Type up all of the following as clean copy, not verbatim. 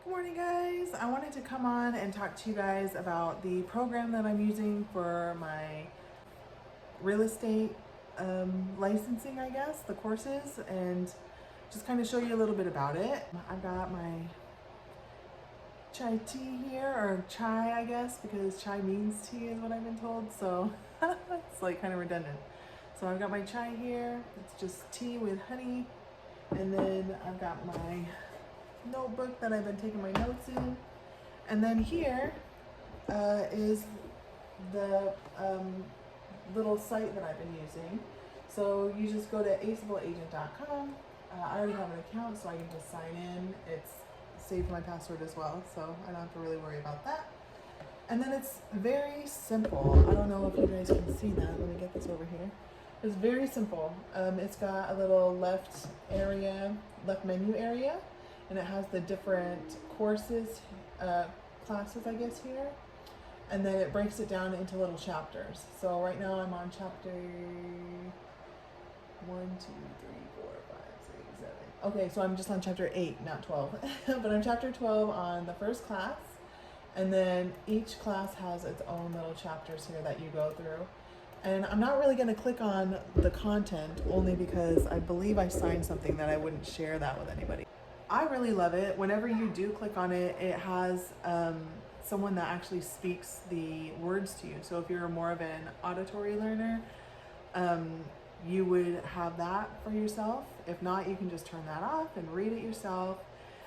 Good morning, guys. I wanted to come on and talk to you guys about the program that I'm using for my real estate licensing, I guess, the courses, and just kind of show you a little bit about it. I've got my chai tea here, or chai, I guess, because chai means tea is what I've been told, so it's like kind of redundant. So I've got my chai here. It's just tea with honey, and then I've got my notebook that I've been taking my notes in, and then here is the little site that I've been using. So you just go to acebleagent.com. I already have an account, so I can just sign in. It's saved my password as well, so I don't have to really worry about that. And then it's very simple. I don't know if you guys can see that. Let me get this over here. It's very simple. It's got a little left menu area, and it has the different courses, classes, I guess, here. And then it breaks it down into little chapters. So right now I'm on chapter 1, 2, 3, 4, 5, 6, 7. Okay, so I'm just on chapter 8, not 12. But I'm chapter 12 on the first class. And then each class has its own little chapters here that you go through. And I'm not really going to click on the content, only because I believe I signed something that I wouldn't share that with anybody. I really love it. Whenever you do click on it, it has someone that actually speaks the words to you. So if you're more of an auditory learner, you would have that for yourself. If not, you can just turn that off and read it yourself.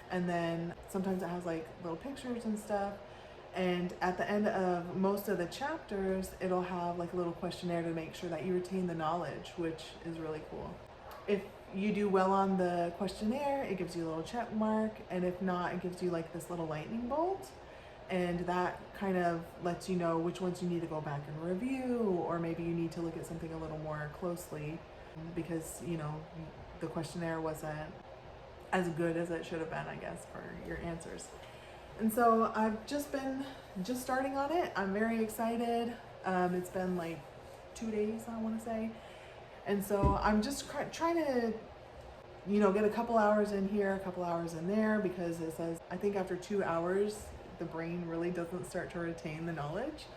And then sometimes it has like little pictures and stuff. And at the end of most of the chapters, it'll have like a little questionnaire to make sure that you retain the knowledge, which is really cool. If you do well on the questionnaire, it gives you a little check mark, and if not, it gives you like this little lightning bolt, and that kind of lets you know which ones you need to go back and review, or maybe you need to look at something a little more closely because, you know, the questionnaire wasn't as good as it should have been, I guess, for your answers. And so I've just starting on it. I'm very excited. It's been like 2 days, I want to say. And so I'm just trying to, you know, get a couple hours in here, a couple hours in there, because it says, I think after 2 hours, the brain really doesn't start to retain the knowledge.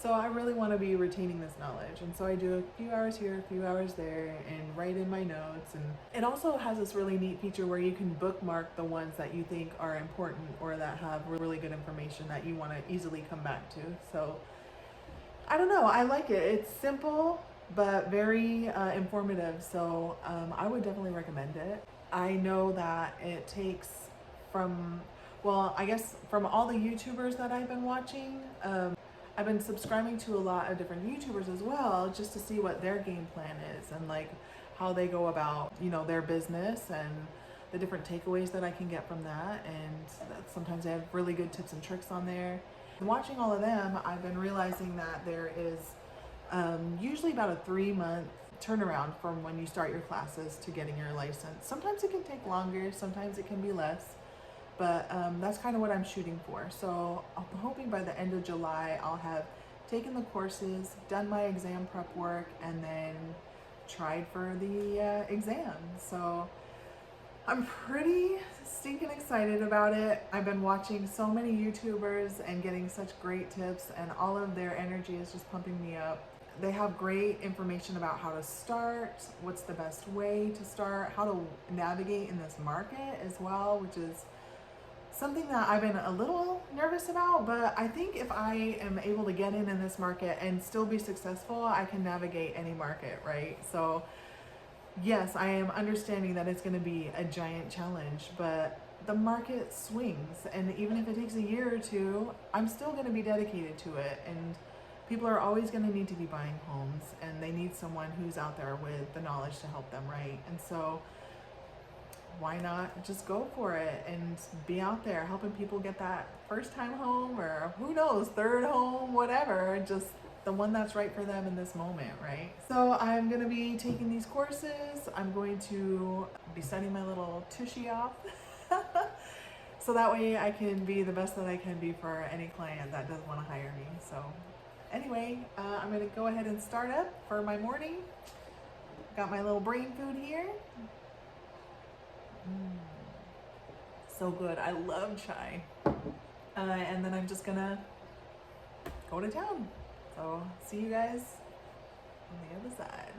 So I really want to be retaining this knowledge. And so I do a few hours here, a few hours there, and write in my notes. And it also has this really neat feature where you can bookmark the ones that you think are important or that have really good information that you want to easily come back to. So I don't know, I like it. It's simple, but very informative. So I would definitely recommend it. I know that it takes I guess from all the YouTubers that I've been watching, I've been subscribing to a lot of different YouTubers as well, just to see what their game plan is and like how they go about, you know, their business and the different takeaways that I can get from that. And sometimes they have really good tips and tricks on there. And watching all of them, I've been realizing that there is usually about a 3-month turnaround from when you start your classes to getting your license. Sometimes it can take longer, sometimes it can be less. But that's kind of what I'm shooting for. So I'm hoping by the end of July, I'll have taken the courses, done my exam prep work, and then tried for the exam. So I'm pretty stinking excited about it. I've been watching so many YouTubers and getting such great tips, and all of their energy is just pumping me up. They have great information about how to start, what's the best way to start, how to navigate in this market as well, which is something that I've been a little nervous about, but I think if I am able to get in this market and still be successful, I can navigate any market, right? So yes, I am understanding that it's going to be a giant challenge, but the market swings, and even if it takes a year or two, I'm still going to be dedicated to it. And people are always going to need to be buying homes, and they need someone who's out there with the knowledge to help them, right? And so why not just go for it and be out there helping people get that first time home, or who knows, third home, whatever, just the one that's right for them in this moment, right? So I'm going to be taking these courses. I'm going to be setting my little tushy off so that way I can be the best that I can be for any client that does want to hire me. So anyway, I'm going to go ahead and start up for my morning. Got my little brain food here. so good. I love chai. And then I'm just gonna go to town. So see you guys on the other side.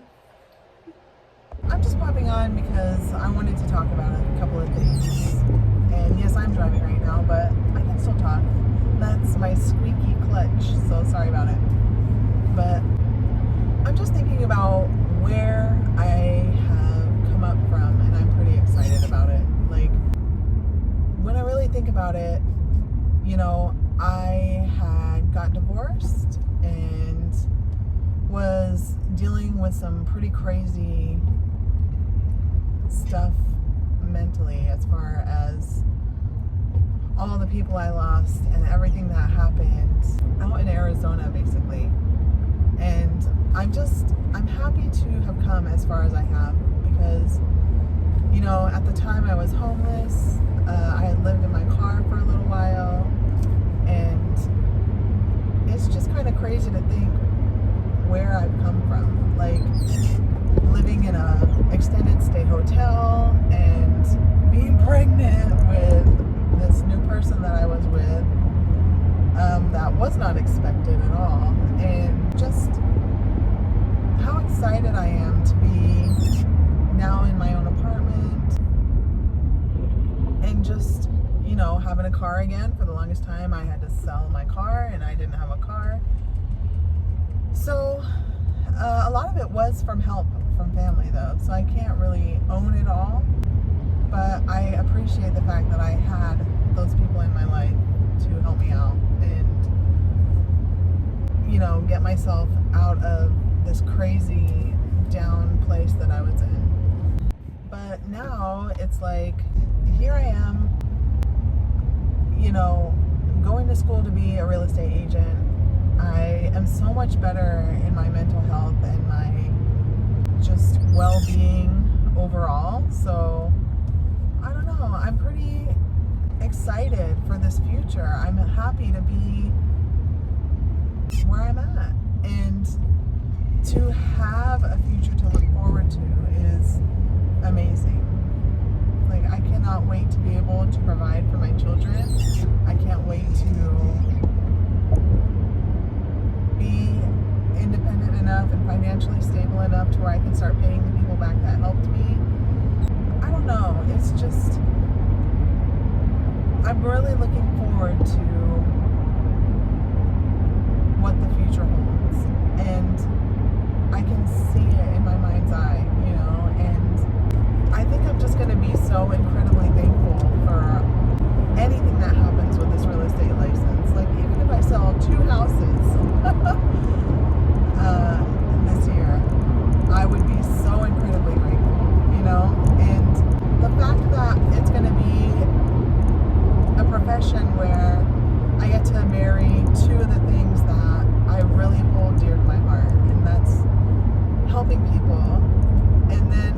I'm just popping on because I wanted to talk about a couple of things. And yes, I'm driving right now, but I can still talk. That's my squeaky clutch, so sorry about it. But I'm just thinking about where I have come up from, and I'm pretty excited about it. Like, when I really think about it, you know, I had got divorced and was dealing with some pretty crazy stuff mentally, as far as all the people I lost and everything that happened out in Arizona, basically. And I'm happy to have come as far as I have, because, you know, at the time I was homeless. I had lived in my car for a little while, and it's just kind of crazy to think where I've come from. Like, living in a extended stay hotel and being pregnant with this new person that I was with, that was not expected at all, and just how excited I am to be now in my own apartment, and just, you know, having a car again. For the longest time I had to sell my car and I didn't have a car, so a lot of it was from help from family though, so I can't really own it all, but I appreciate the fact that I had those people in my life to help me out and, you know, get myself out of this crazy down place that I was in. But now it's like, here I am, you know, going to school to be a real estate agent. I am so much better in my mental health and my just well-being overall. So I don't know, I'm pretty excited for this future. I'm happy to be where I'm at, and to have a future to look forward to is amazing. Like, I cannot wait to be able to provide for my children. I can't wait to be independent enough and financially stable enough to where I can start paying the people back that helped me. I don't know, it's just, I'm really looking forward to what the future holds, and I can see it in my mind's eye, you know, and I think I'm just going to be so incredibly thankful for anything that happens with this real estate license. Like, even if I sell 2 houses this year, I would be so incredibly grateful, you know, and the fact that it's going to be a profession where I get to marry 2 of the things that I really hold dear to my heart, and that's helping people. And then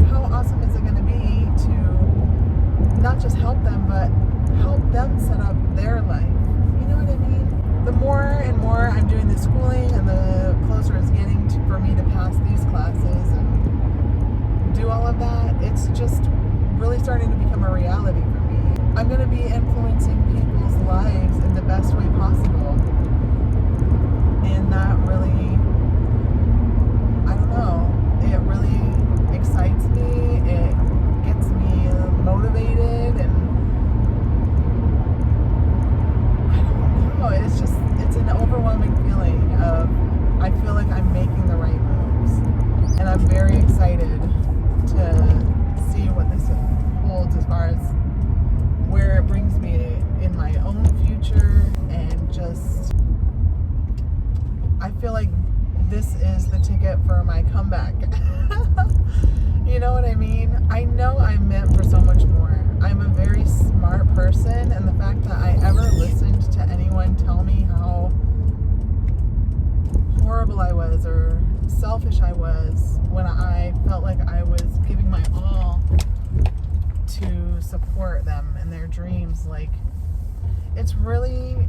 how awesome is it going to be to not just help them, but help them set up their life? You know what I mean? The more and more I'm doing the schooling, and the closer it's getting for me to pass these classes and do all of that, it's just really starting to become a reality for me. I'm going to be influencing people's lives in the best way possible. And that really, I don't know, it really excites me. It gets me motivated, and I don't know, it's just, it's an overwhelming feeling of, I feel like I'm making the right moves. And I'm very excited to see what this holds as far as where it brings me in my own future, and just, I feel like this is the ticket for my comeback. You know what I mean? I know I'm meant for so much more. I'm a very smart person, and the fact that I ever listened to anyone tell me how horrible I was or selfish I was when I felt like I was giving my all to support them and their dreams, like, it's really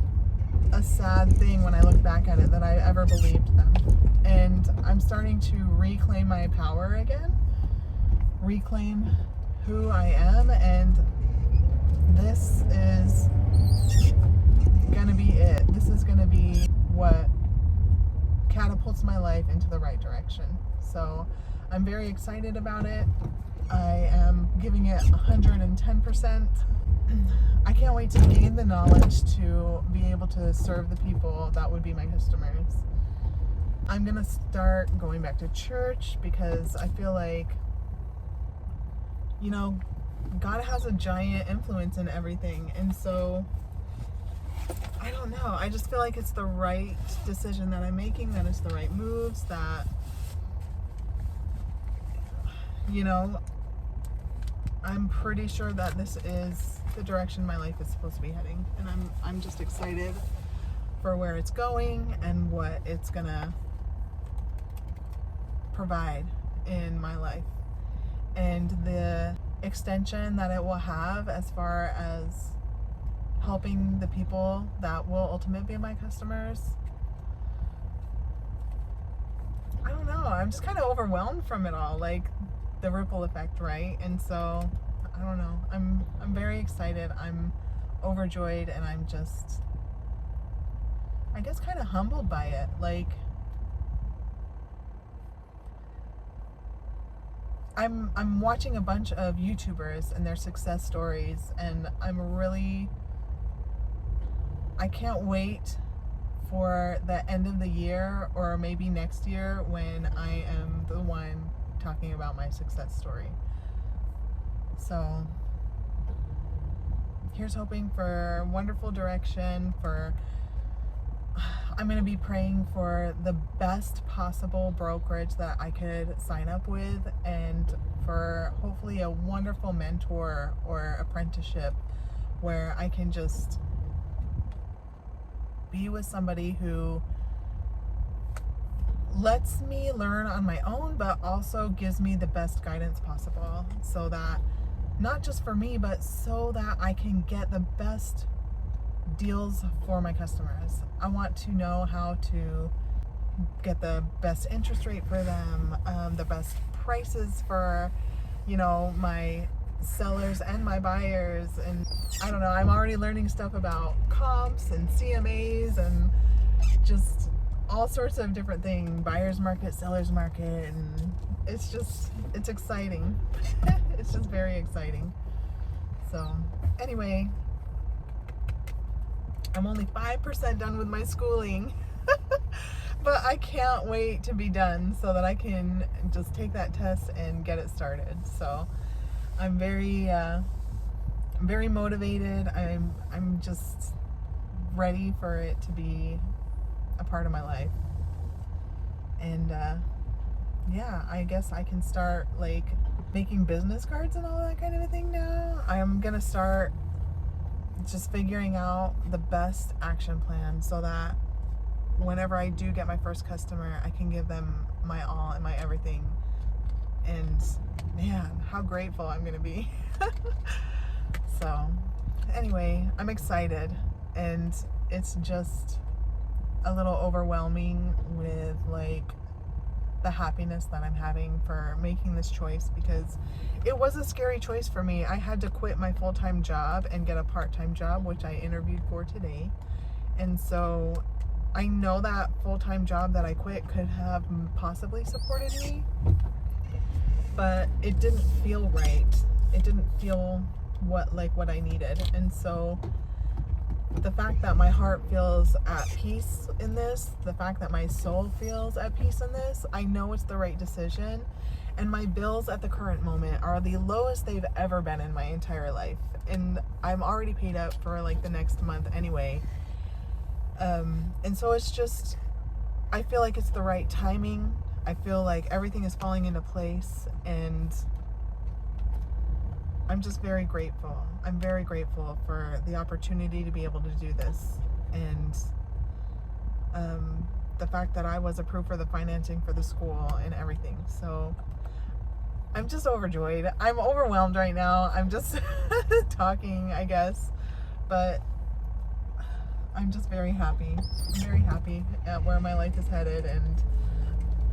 a sad thing when I look back at it that I ever believed them. And I'm starting to reclaim my power again, reclaim who I am, and this is gonna be it. This is gonna be what catapults my life into the right direction. So I'm very excited about it. I am giving it 110%. I can't wait to gain the knowledge to be able to serve the people that would be my customers. I'm gonna start going back to church because I feel like, you know, God has a giant influence in everything. And so, I don't know. I just feel like it's the right decision that I'm making, that it's the right moves, that, you know, I'm pretty sure that this is the direction my life is supposed to be heading. And I'm just excited for where it's going and what it's gonna provide in my life. And the extension that it will have as far as helping the people that will ultimately be my customers. I don't know. I'm just kind of overwhelmed from it all, like the ripple effect, right? And so, I don't know. I'm very excited. I'm overjoyed, and I'm just, I guess, kind of humbled by it. Like, I'm watching a bunch of YouTubers and their success stories, and I can't wait for the end of the year or maybe next year when I am the one talking about my success story. So here's hoping for wonderful direction. I'm going to be praying for the best possible brokerage that I could sign up with, and for hopefully a wonderful mentor or apprenticeship where I can just be with somebody who lets me learn on my own, but also gives me the best guidance possible, so that not just for me, but so that I can get the best deals for my customers. I want to know how to get the best interest rate for them, the best prices for, you know, my sellers and my buyers. And I don't know, I'm already learning stuff about comps and CMAs and just all sorts of different things, buyer's market, seller's market, and it's exciting. It's just very exciting. So anyway, I'm only 5% done with my schooling, but I can't wait to be done so that I can just take that test and get it started. So I'm very motivated. I'm just ready for it to be a part of my life. And yeah, I guess I can start like making business cards and all that kind of a thing now. I'm gonna start just figuring out the best action plan so that whenever I do get my first customer, I can give them my all and my everything. And man, how grateful I'm gonna be. So anyway, I'm excited, and it's just a little overwhelming with like the happiness that I'm having for making this choice, because it was a scary choice for me. I had to quit my full-time job and get a part-time job, which I interviewed for today. And so I know that full-time job that I quit could have possibly supported me, but it didn't feel right. It didn't feel what I needed. And so the fact that my heart feels at peace in this, the fact that my soul feels at peace in this, I know it's the right decision. And my bills at the current moment are the lowest they've ever been in my entire life. And I'm already paid up for like the next month anyway. And so it's just, I feel like it's the right timing. I feel like everything is falling into place, and I'm just very grateful. I'm very grateful for the opportunity to be able to do this, and the fact that I was approved for the financing for the school and everything. So I'm just overjoyed. I'm overwhelmed right now. I'm just talking, I guess, but I'm just very happy. I'm very happy at where my life is headed, and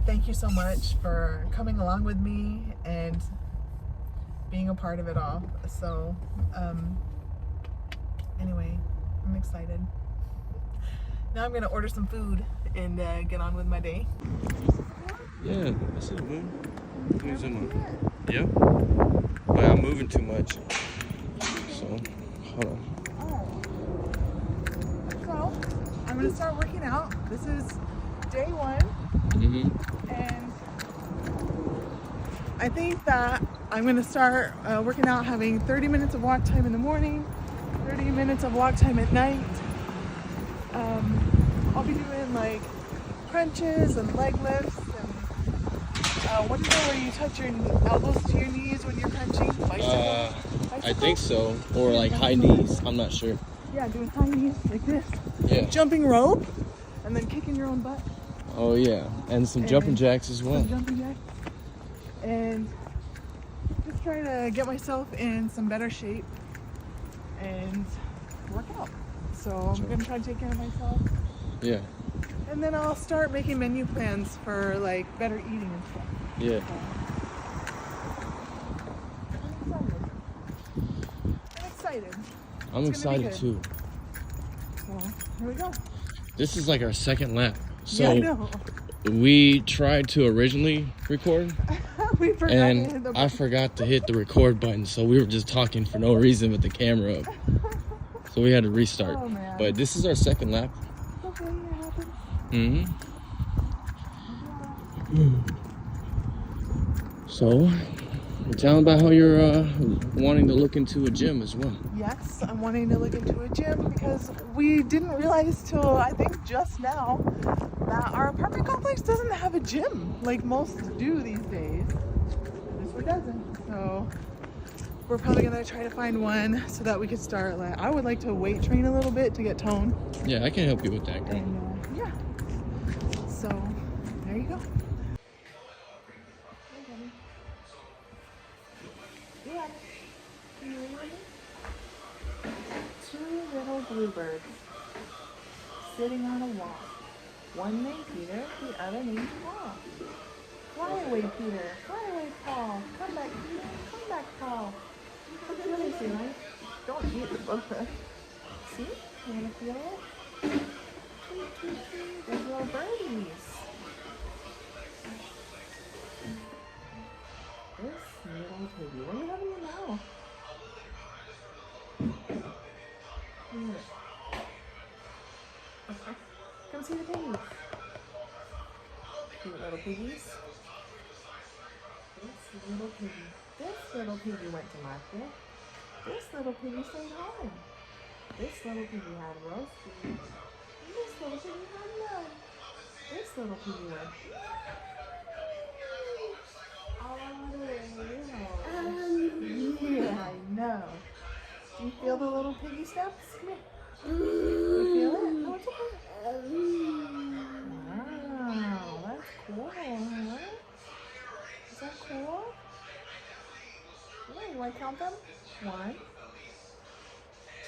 thank you so much for coming along with me and being a part of it all. So excited. Now I'm gonna order some food and get on with my day. Yeah, I see the moon. Moon's in my... Yeah. But I'm moving too much. So, hold on. So, I'm gonna start working out. This is day 1. And I think that I'm gonna start working out, having 30 minutes of walk time in the morning, 30 minutes of walk time at night. I'll be doing like crunches and leg lifts and what is it where you touch your elbows to your knees when you're crunching? Bicycle? I think so. Or like high knees. I'm not sure. Yeah, doing high knees like this. Yeah. Jumping rope and then kicking your own butt. Oh yeah, and some jumping jacks as well. Some jumping jacks. And just try to get myself in some better shape and work out. So I'm gonna try to take care of myself. Yeah. And then I'll start making menu plans for like better eating and stuff. Yeah. I'm excited. I'm excited too. So here we go. This is like our second lap. So yeah, I know. We tried to originally record. We forgot and I forgot to hit the record button, so we were just talking for no reason with the camera up. So we had to restart. Oh, man. But this is our second lap. Okay, it happens. So, tell them about how you're wanting to look into a gym as well. Yes, I'm wanting to look into a gym because we didn't realize till I think just now that our apartment complex doesn't have a gym like most do these days. This one doesn't. So we're probably gonna try to find one so that we could start. Like, I would like to weight train a little bit to get tone. Yeah, I can help you with that, girl. And, yeah. So there you go. Yeah. Can you read with me? 2 little bluebirds sitting on a wall. One named Peter, the other named Paul. Fly away, Peter. Fly away, Paul. Come back, Peter. Come back, Paul. Look at this, right? Don't eat the book. See? You want to feel it? Tweet, tweet, tweet. There's little birdies. This little piggy. What do you have in your mouth? Here. Okay. Come see the piggies. Cute little piggies. This little piggy. This little piggy went to market. This little piggy stayed home. This little piggy had roast beef. This little piggy had none. This little piggy went. Yeah, I know. Do you feel the little piggy steps? Come here. You feel it? Oh, it's okay. Wow, that's cool, huh? Is that cool? Yeah, you want to count them? 1,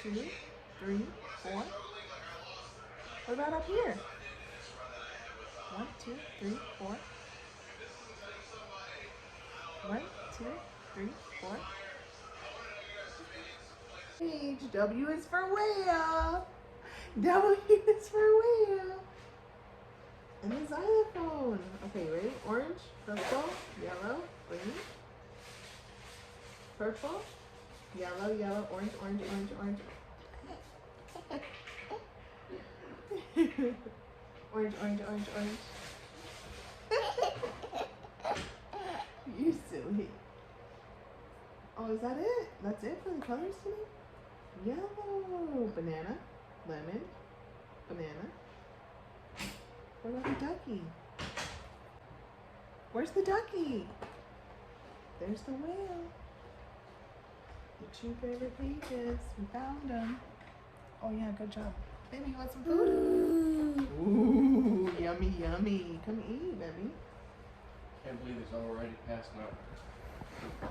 2, 3, 4. What about up here? 1, 2, 3, 4. 1, 2, 3, 4. H, W is for whale. W is for whale. And a xylophone. Okay, ready? Orange, purple, yellow, green. Purple, yellow, yellow, orange, orange, orange, orange. Orange, orange, orange, orange. You silly. Oh, is that it? That's it for the colors today? Yellow, banana, lemon, banana. What about the ducky? Where's the ducky? There's the whale. The 2 favorite pages. We found them. Oh yeah, good job. Baby, you want some food? Ooh, yummy, yummy. Come eat, baby. Can't believe it's already past 9.